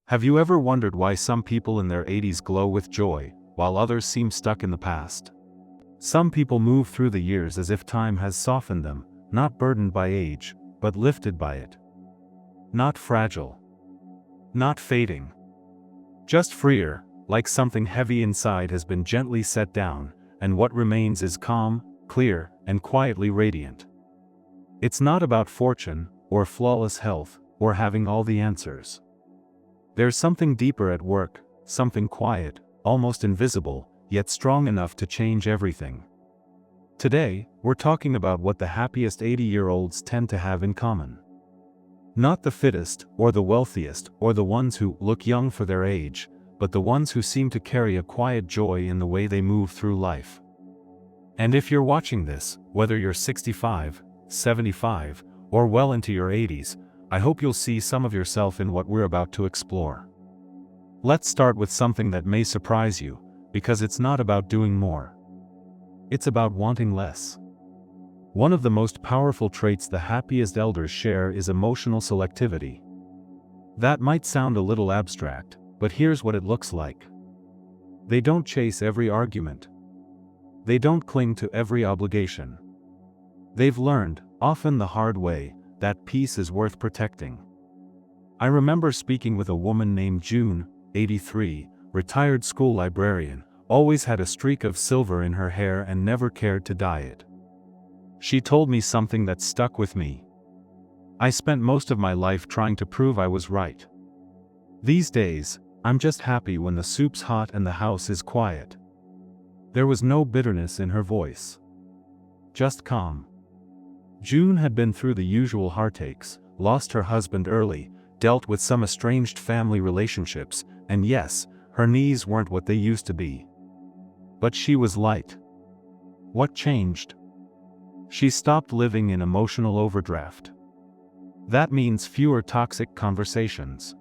Have you ever wondered why some people in their 80s glow with joy, while others seem stuck in the past? Some people move through the years as if time has softened them, not burdened by age, but lifted by it. Not fragile. Not fading. Just freer, like something heavy inside has been gently set down, and what remains is calm, clear, and quietly radiant. It's not about fortune, or flawless health, or having all the answers. There's something deeper at work, something quiet, almost invisible, yet strong enough to change everything. Today, we're talking about what the happiest 80-year-olds tend to have in common. Not the fittest, or the wealthiest, or the ones who look young for their age, but the ones who seem to carry a quiet joy in the way they move through life. And if you're watching this, whether you're 65, 75, or well into your 80s, I hope you'll see some of yourself in what we're about to explore. Let's start with something that may surprise you, because it's not about doing more. It's about wanting less. One of the most powerful traits the happiest elders share is emotional selectivity. That might sound a little abstract, but here's what it looks like. They don't chase every argument. They don't cling to every obligation. They've learned, often the hard way, that peace is worth protecting. I remember speaking with a woman named June, 83, retired school librarian, always had a streak of silver in her hair and never cared to dye it. She told me something that stuck with me. I spent most of my life trying to prove I was right. These days, I'm just happy when the soup's hot and the house is quiet. There was no bitterness in her voice. Just calm. June had been through the usual heartaches, lost her husband early, dealt with some estranged family relationships, and yes, her knees weren't what they used to be. But she was light. What changed? She stopped living in emotional overdraft. That means fewer toxic conversations.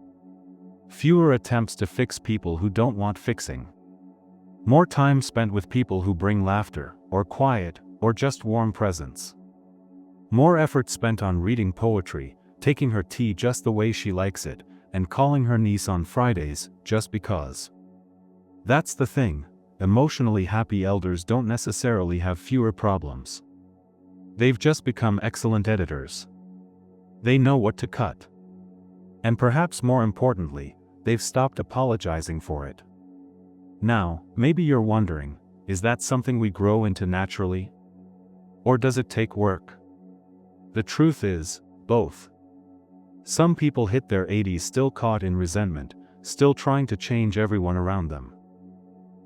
Fewer attempts to fix people who don't want fixing. More time spent with people who bring laughter, or quiet, or just warm presence. More effort spent on reading poetry, taking her tea just the way she likes it, and calling her niece on Fridays, just because. That's the thing, emotionally happy elders don't necessarily have fewer problems. They've just become excellent editors. They know what to cut. And perhaps more importantly, they've stopped apologizing for it. Now, maybe you're wondering, is that something we grow into naturally? Or does it take work? The truth is, both. Some people hit their 80s still caught in resentment, still trying to change everyone around them.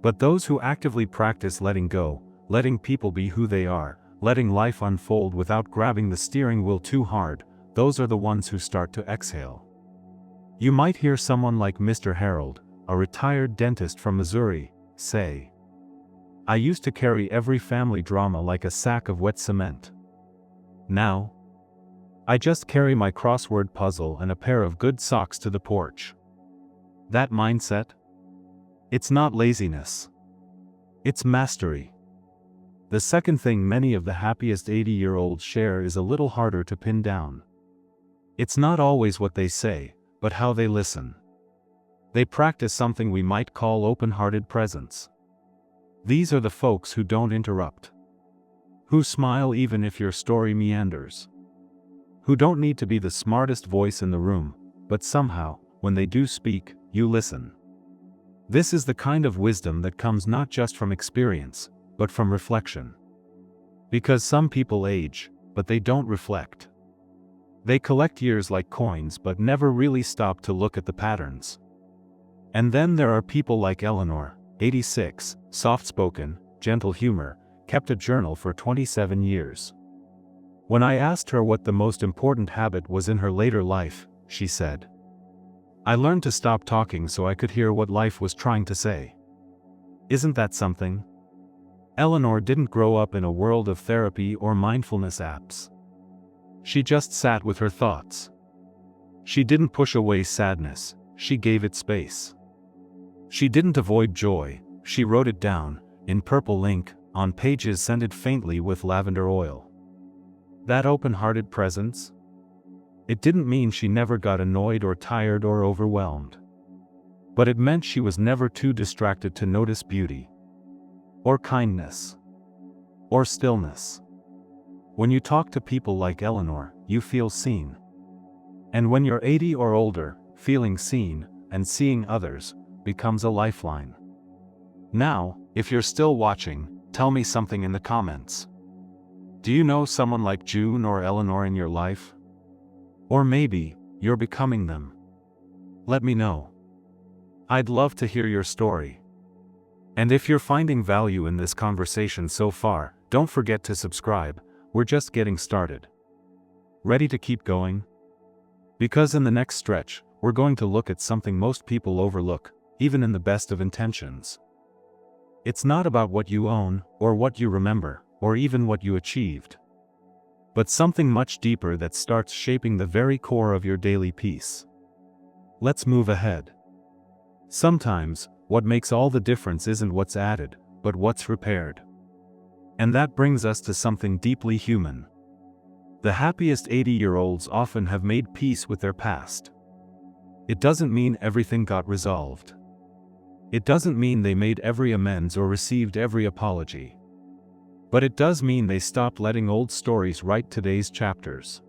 But those who actively practice letting go, letting people be who they are, letting life unfold without grabbing the steering wheel too hard, those are the ones who start to exhale. You might hear someone like Mr. Harold, a retired dentist from Missouri, say, "I used to carry every family drama like a sack of wet cement. Now, I just carry my crossword puzzle and a pair of good socks to the porch." That mindset? It's not laziness. It's mastery. The second thing many of the happiest 80-year-olds share is a little harder to pin down. It's not always what they say, but how they listen. They practice something we might call open-hearted presence. These are the folks who don't interrupt. Who smile even if your story meanders. Who don't need to be the smartest voice in the room, but somehow, when they do speak, you listen. This is the kind of wisdom that comes not just from experience, but from reflection. Because some people age, but they don't reflect. They collect years like coins but never really stop to look at the patterns. And then there are people like Eleanor, 86, soft-spoken, gentle humor, kept a journal for 27 years. When I asked her what the most important habit was in her later life, she said, "I learned to stop talking so I could hear what life was trying to say." Isn't that something? Eleanor didn't grow up in a world of therapy or mindfulness apps. She just sat with her thoughts. She didn't push away sadness, she gave it space. She didn't avoid joy, she wrote it down, in purple ink, on pages scented faintly with lavender oil. That open-hearted presence? It didn't mean she never got annoyed or tired or overwhelmed. But it meant she was never too distracted to notice beauty, or kindness, or stillness. When you talk to people like Eleanor, you feel seen. And when you're 80 or older, feeling seen, and seeing others, becomes a lifeline. Now, if you're still watching, tell me something in the comments. Do you know someone like June or Eleanor in your life? Or maybe, you're becoming them. Let me know. I'd love to hear your story. And if you're finding value in this conversation so far, don't forget to subscribe. We're just getting started. Ready to keep going? Because in the next stretch, we're going to look at something most people overlook, even in the best of intentions. It's not about what you own, or what you remember, or even what you achieved. But something much deeper that starts shaping the very core of your daily peace. Let's move ahead. Sometimes, what makes all the difference isn't what's added, but what's repaired. And that brings us to something deeply human. The happiest 80-year-olds often have made peace with their past. It doesn't mean everything got resolved. It doesn't mean they made every amends or received every apology. But it does mean they stopped letting old stories write today's chapters.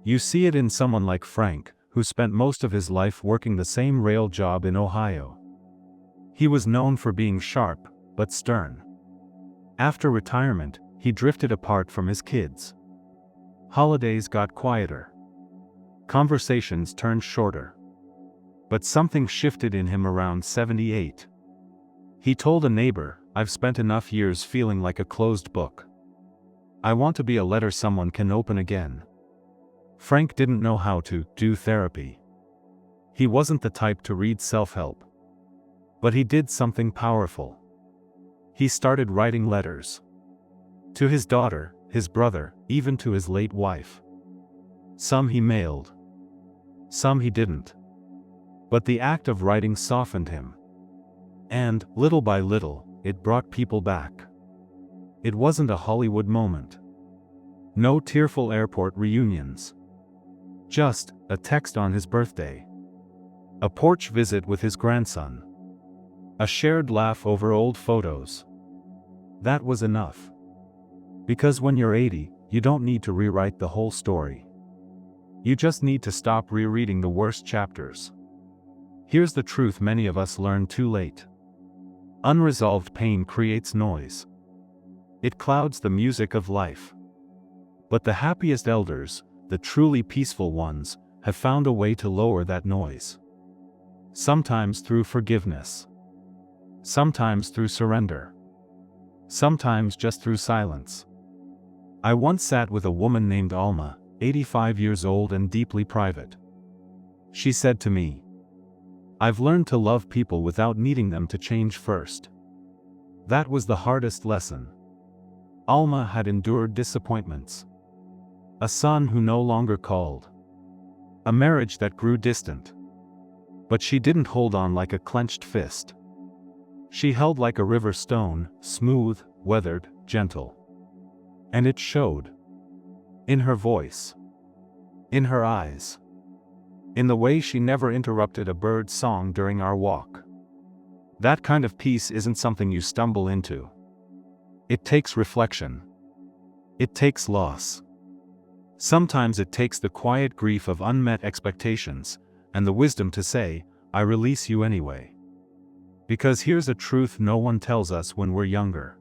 You see it in someone like Frank, who spent most of his life working the same rail job in Ohio. He was known for being sharp, but stern. After retirement, he drifted apart from his kids. Holidays got quieter. Conversations turned shorter. But something shifted in him around 78. He told a neighbor, "I've spent enough years feeling like a closed book. I want to be a letter someone can open again." Frank didn't know how to do therapy. He wasn't the type to read self-help. But he did something powerful. He started writing letters. To his daughter, his brother, even to his late wife. Some he mailed. Some he didn't. But the act of writing softened him. And, little by little, it brought people back. It wasn't a Hollywood moment. No tearful airport reunions. Just a text on his birthday. A porch visit with his grandson. A shared laugh over old photos. That was enough. Because when you're 80, you don't need to rewrite the whole story. You just need to stop rereading the worst chapters. Here's the truth many of us learn too late. Unresolved pain creates noise. It clouds the music of life. But the happiest elders, the truly peaceful ones, have found a way to lower that noise. Sometimes through forgiveness. Sometimes through surrender. Sometimes just through silence. I once sat with a woman named Alma, 85 years old and deeply private. She said to me, "I've learned to love people without needing them to change first." That was the hardest lesson. Alma had endured disappointments. A son who no longer called. A marriage that grew distant. But she didn't hold on like a clenched fist. She held like a river stone, smooth, weathered, gentle. And it showed. In her voice. In her eyes. In the way she never interrupted a bird's song during our walk. That kind of peace isn't something you stumble into. It takes reflection. It takes loss. Sometimes it takes the quiet grief of unmet expectations, and the wisdom to say, "I release you anyway." Because here's a truth no one tells us when we're younger.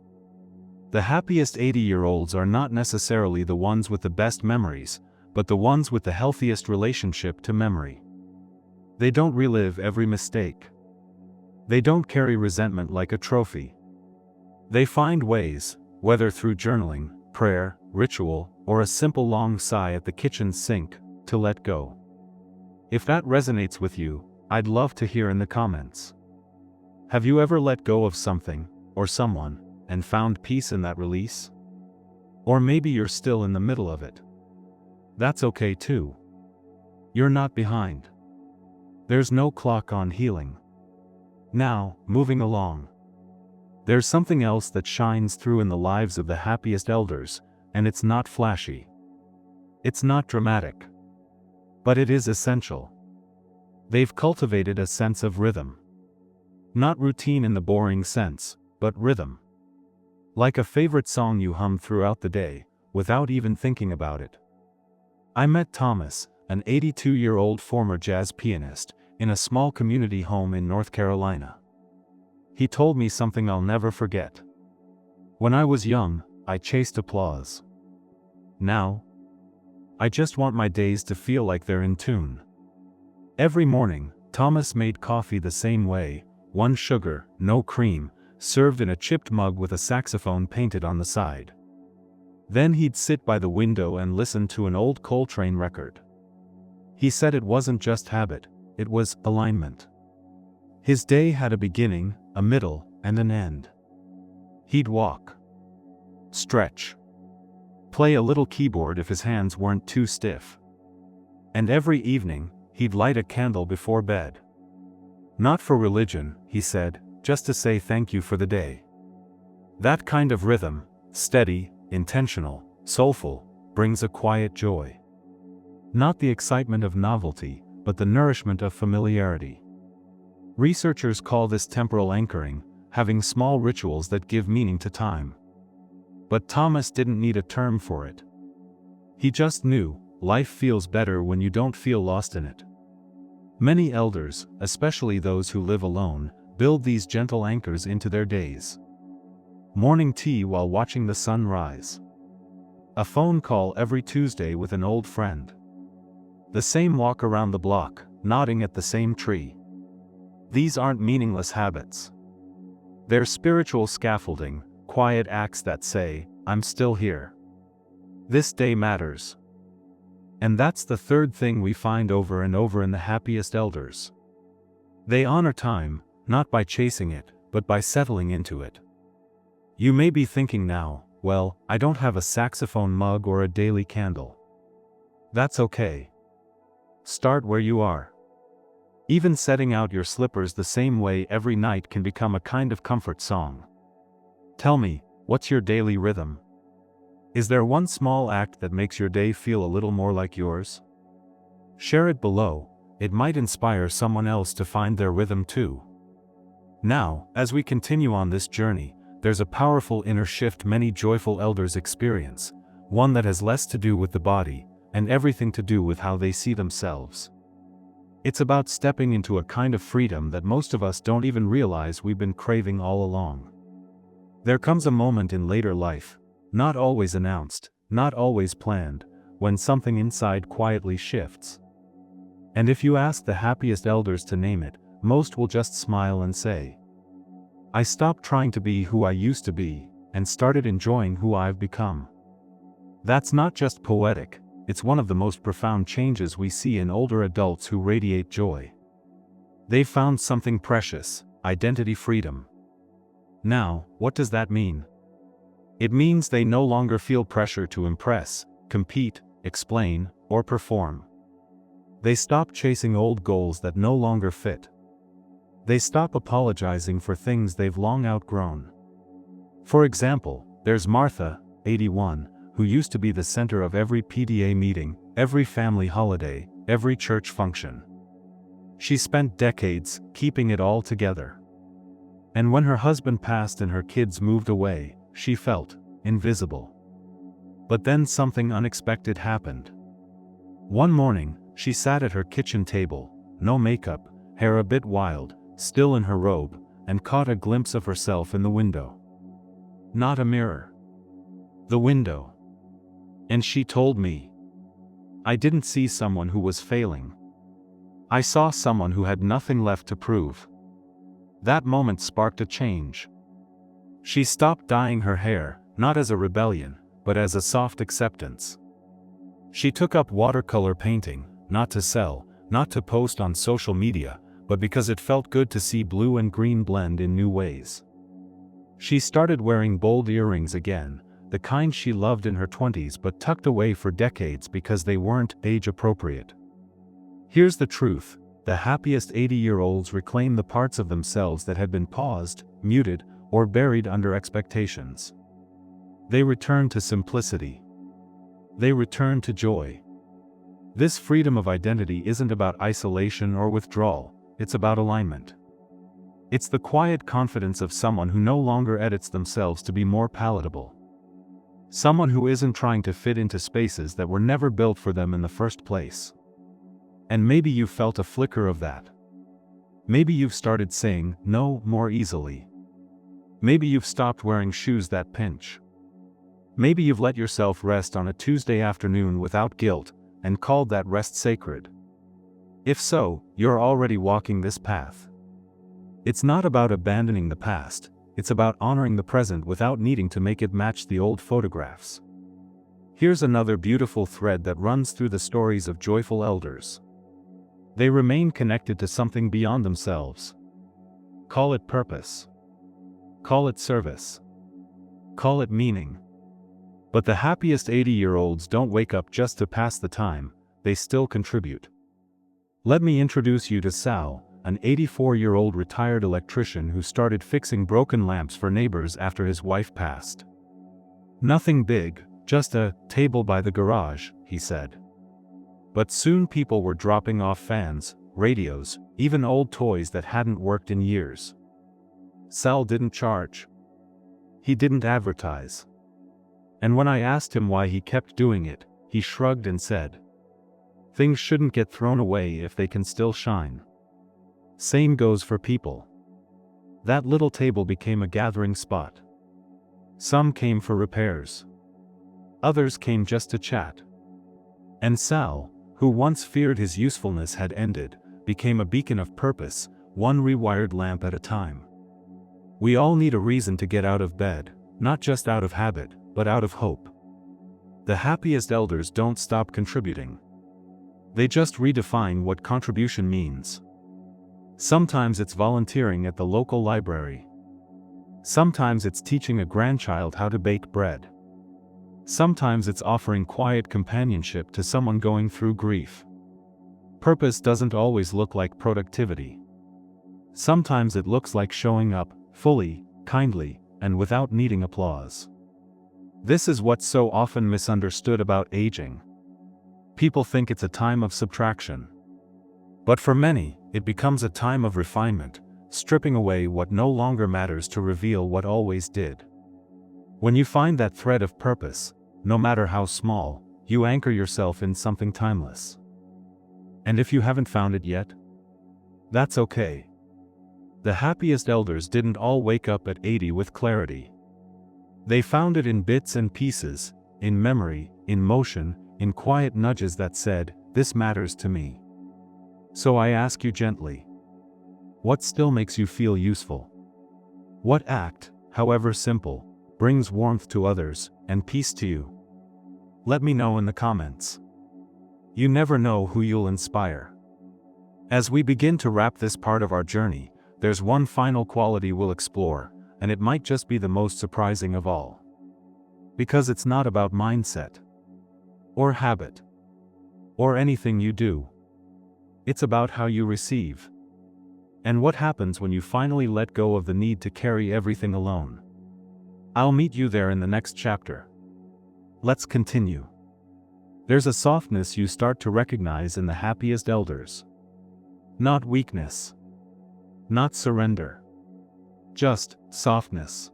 The happiest 80-year-olds are not necessarily the ones with the best memories, but the ones with the healthiest relationship to memory. They don't relive every mistake. They don't carry resentment like a trophy. They find ways, whether through journaling, prayer, ritual, or a simple long sigh at the kitchen sink, to let go. If that resonates with you, I'd love to hear in the comments. Have you ever let go of something, or someone, and found peace in that release? Or maybe you're still in the middle of it. That's okay too. You're not behind. There's no clock on healing. Now, moving along. There's something else that shines through in the lives of the happiest elders, and it's not flashy. It's not dramatic. But it is essential. They've cultivated a sense of rhythm. Not routine in the boring sense, but rhythm. Like a favorite song you hum throughout the day, without even thinking about it. I met Thomas, an 82-year-old former jazz pianist, in a small community home in North Carolina. He told me something I'll never forget. When I was young, I chased applause. Now, I just want my days to feel like they're in tune. Every morning, Thomas made coffee the same way, 1 sugar, no cream, served in a chipped mug with a saxophone painted on the side. Then he'd sit by the window and listen to an old Coltrane record. He said it wasn't just habit, it was alignment. His day had a beginning, a middle, and an end. He'd walk, stretch, play a little keyboard if his hands weren't too stiff. And every evening, he'd light a candle before bed. Not for religion, he said, just to say thank you for the day. That kind of rhythm, steady, intentional, soulful, brings a quiet joy. Not the excitement of novelty, but the nourishment of familiarity. Researchers call this temporal anchoring, having small rituals that give meaning to time. But Thomas didn't need a term for it. He just knew, life feels better when you don't feel lost in it. Many elders, especially those who live alone, build these gentle anchors into their days. Morning tea while watching the sun rise. A phone call every Tuesday with an old friend. The same walk around the block, nodding at the same tree. These aren't meaningless habits. They're spiritual scaffolding, quiet acts that say, I'm still here. This day matters. And that's the third thing we find over and over in the happiest elders. They honor time, not by chasing it, but by settling into it. You may be thinking now, well, I don't have a saxophone mug or a daily candle. That's okay. Start where you are. Even setting out your slippers the same way every night can become a kind of comfort song. Tell me, what's your daily rhythm? Is there one small act that makes your day feel a little more like yours? Share it below, it might inspire someone else to find their rhythm too. Now, as we continue on this journey, there's a powerful inner shift many joyful elders experience, one that has less to do with the body, and everything to do with how they see themselves. It's about stepping into a kind of freedom that most of us don't even realize we've been craving all along. There comes a moment in later life, not always announced, not always planned, when something inside quietly shifts. And if you ask the happiest elders to name it, most will just smile and say, I stopped trying to be who I used to be, and started enjoying who I've become. That's not just poetic, it's one of the most profound changes we see in older adults who radiate joy. They've found something precious, identity freedom. Now, what does that mean? It means they no longer feel pressure to impress, compete, explain, or perform. They stop chasing old goals that no longer fit. They stop apologizing for things they've long outgrown. For example, there's Martha, 81, who used to be the center of every PDA meeting, every family holiday, every church function. She spent decades keeping it all together. And when her husband passed and her kids moved away, she felt invisible. But then something unexpected happened. One morning, she sat at her kitchen table, no makeup, hair a bit wild, still in her robe, and caught a glimpse of herself in the window. Not a mirror. The window. And she told me. I didn't see someone who was failing. I saw someone who had nothing left to prove. That moment sparked a change. She stopped dyeing her hair, not as a rebellion, but as a soft acceptance. She took up watercolor painting, not to sell, not to post on social media, but because it felt good to see blue and green blend in new ways. She started wearing bold earrings again, the kind she loved in her 20s but tucked away for decades because they weren't age-appropriate. Here's the truth, the happiest 80-year-olds reclaim the parts of themselves that had been paused, muted, or buried under expectations. They return to simplicity. They return to joy. This freedom of identity isn't about isolation or withdrawal, it's about alignment. It's the quiet confidence of someone who no longer edits themselves to be more palatable. Someone who isn't trying to fit into spaces that were never built for them in the first place. And maybe you've felt a flicker of that. Maybe you've started saying no more easily. Maybe you've stopped wearing shoes that pinch. Maybe you've let yourself rest on a Tuesday afternoon without guilt, and called that rest sacred. If so, you're already walking this path. It's not about abandoning the past, it's about honoring the present without needing to make it match the old photographs. Here's another beautiful thread that runs through the stories of joyful elders. They remain connected to something beyond themselves. Call it purpose. Call it service. Call it meaning. But the happiest 80-year-olds don't wake up just to pass the time, they still contribute. Let me introduce you to Sal, an 84-year-old retired electrician who started fixing broken lamps for neighbors after his wife passed. Nothing big, just a table by the garage, he said. But soon people were dropping off fans, radios, even old toys that hadn't worked in years. Sal didn't charge. He didn't advertise. And when I asked him why he kept doing it, he shrugged and said, "Things shouldn't get thrown away if they can still shine." Same goes for people. That little table became a gathering spot. Some came for repairs. Others came just to chat. And Sal, who once feared his usefulness had ended, became a beacon of purpose, one rewired lamp at a time. We all need a reason to get out of bed, not just out of habit, but out of hope. The happiest elders don't stop contributing. They just redefine what contribution means. Sometimes it's volunteering at the local library. Sometimes it's teaching a grandchild how to bake bread. Sometimes it's offering quiet companionship to someone going through grief. Purpose doesn't always look like productivity. Sometimes it looks like showing up, fully, kindly, and without needing applause. This is what's so often misunderstood about aging. People think it's a time of subtraction. But for many, it becomes a time of refinement, stripping away what no longer matters to reveal what always did. When you find that thread of purpose, no matter how small, you anchor yourself in something timeless. And if you haven't found it yet, that's okay. The happiest elders didn't all wake up at 80 with clarity. They found it in bits and pieces, in memory, in motion, in quiet nudges that said, "This matters to me." So I ask you gently, what still makes you feel useful? What act, however simple, brings warmth to others, and peace to you? Let me know in the comments. You never know who you'll inspire. As we begin to wrap this part of our journey, there's one final quality we'll explore, and it might just be the most surprising of all. Because it's not about mindset, or habit, or anything you do. It's about how you receive. And what happens when you finally let go of the need to carry everything alone. I'll meet you there in the next chapter. Let's continue. There's a softness you start to recognize in the happiest elders. Not weakness. Not surrender. Just softness.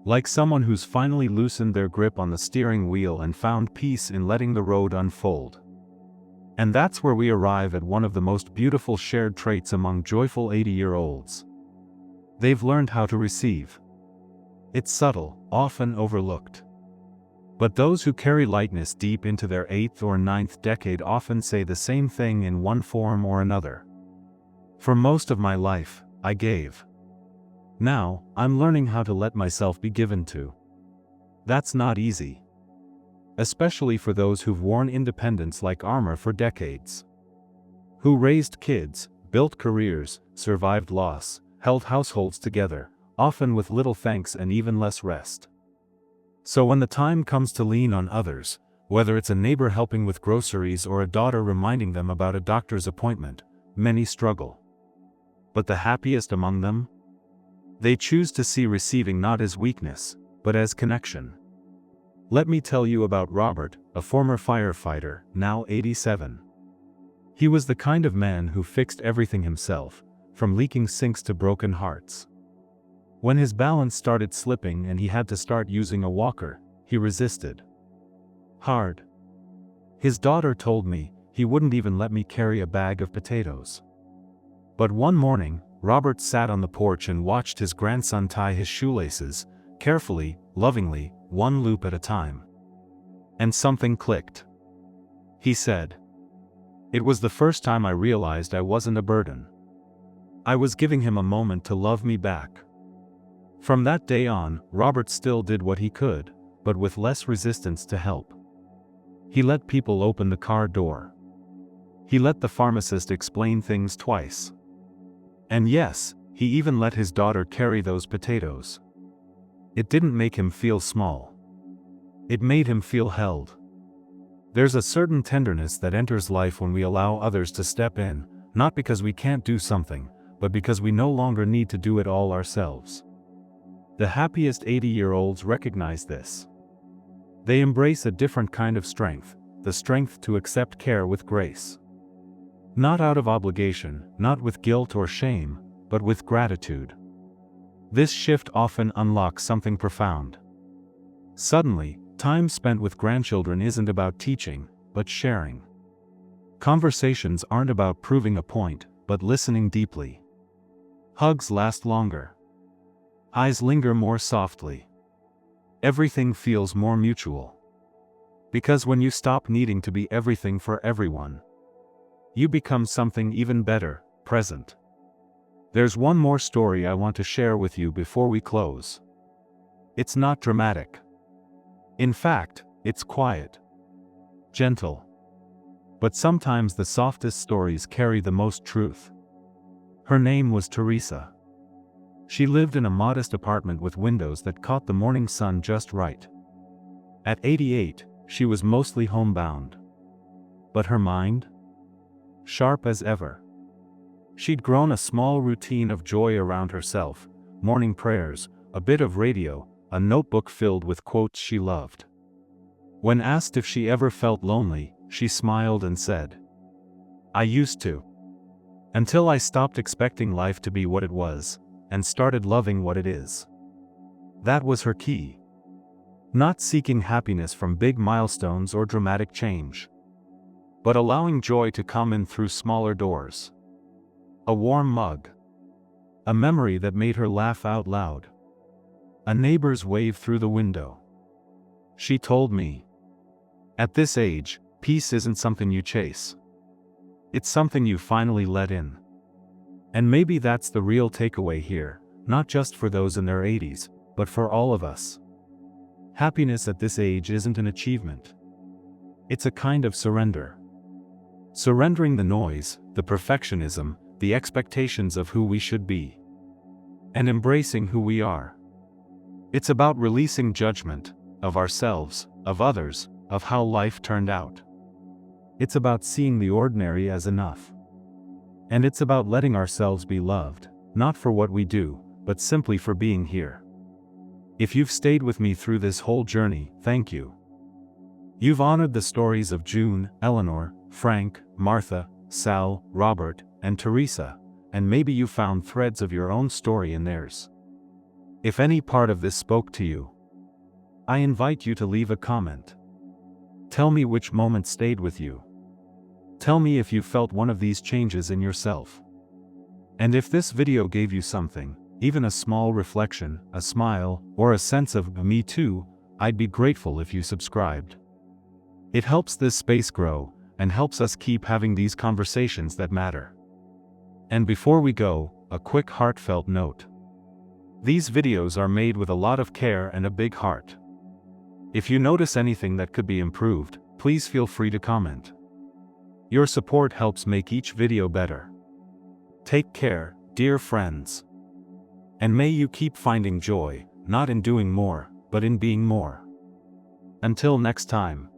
Like someone who's finally loosened their grip on the steering wheel and found peace in letting the road unfold. And that's where we arrive at one of the most beautiful shared traits among joyful 80-year-olds. They've learned how to receive. It's subtle, often overlooked. But those who carry lightness deep into their 8th or 9th decade often say the same thing in one form or another. For most of my life, I gave. Now, I'm learning how to let myself be given to. That's not easy. Especially for those who've worn independence like armor for decades. Who raised kids, built careers, survived loss, held households together, often with little thanks and even less rest. So when the time comes to lean on others, whether it's a neighbor helping with groceries or a daughter reminding them about a doctor's appointment, many struggle. But the happiest among them? They choose to see receiving not as weakness, but as connection. Let me tell you about Robert, a former firefighter, now 87. He was the kind of man who fixed everything himself, from leaking sinks to broken hearts. When his balance started slipping and he had to start using a walker, he resisted hard. His daughter told me he wouldn't even let me carry a bag of potatoes. But one morning, Robert sat on the porch and watched his grandson tie his shoelaces, carefully, lovingly, one loop at a time. And something clicked. He said, "It was the first time I realized I wasn't a burden. I was giving him a moment to love me back." From that day on, Robert still did what he could, but with less resistance to help. He let people open the car door. He let the pharmacist explain things twice. And yes, he even let his daughter carry those potatoes. It didn't make him feel small. It made him feel held. There's a certain tenderness that enters life when we allow others to step in, not because we can't do something, but because we no longer need to do it all ourselves. The happiest 80-year-olds recognize this. They embrace a different kind of strength, the strength to accept care with grace. Not out of obligation, not with guilt or shame, but with gratitude. This shift often unlocks something profound. Suddenly, time spent with grandchildren isn't about teaching, but sharing. Conversations aren't about proving a point, but listening deeply. Hugs last longer. Eyes linger more softly. Everything feels more mutual. Because when you stop needing to be everything for everyone, you become something even better, present. There's one more story I want to share with you before we close. It's not dramatic. In fact, it's quiet. Gentle. But sometimes the softest stories carry the most truth. Her name was Teresa. She lived in a modest apartment with windows that caught the morning sun just right. At 88, she was mostly homebound. But her mind? Sharp as ever. She'd grown a small routine of joy around herself, morning prayers, a bit of radio, a notebook filled with quotes she loved. When asked if she ever felt lonely, she smiled and said, "I used to. Until I stopped expecting life to be what it was, and started loving what it is." That was her key. Not seeking happiness from big milestones or dramatic change, but allowing joy to come in through smaller doors. A warm mug. A memory that made her laugh out loud. A neighbor's wave through the window. She told me, "At this age, peace isn't something you chase. It's something you finally let in." And maybe that's the real takeaway here, not just for those in their 80s, but for all of us. Happiness at this age isn't an achievement. It's a kind of surrender. Surrendering the noise, the perfectionism, the expectations of who we should be. And embracing who we are. It's about releasing judgment, of ourselves, of others, of how life turned out. It's about seeing the ordinary as enough. And it's about letting ourselves be loved, not for what we do, but simply for being here. If you've stayed with me through this whole journey, thank you. You've honored the stories of June, Eleanor, Frank, Martha, Sal, Robert, and Teresa, and maybe you found threads of your own story in theirs. If any part of this spoke to you, I invite you to leave a comment. Tell me which moment stayed with you. Tell me if you felt one of these changes in yourself. And if this video gave you something, even a small reflection, a smile, or a sense of "me too," I'd be grateful if you subscribed. It helps this space grow, and helps us keep having these conversations that matter. And before we go, a quick heartfelt note. These videos are made with a lot of care and a big heart. If you notice anything that could be improved, please feel free to comment. Your support helps make each video better. Take care, dear friends. And may you keep finding joy, not in doing more, but in being more. Until next time.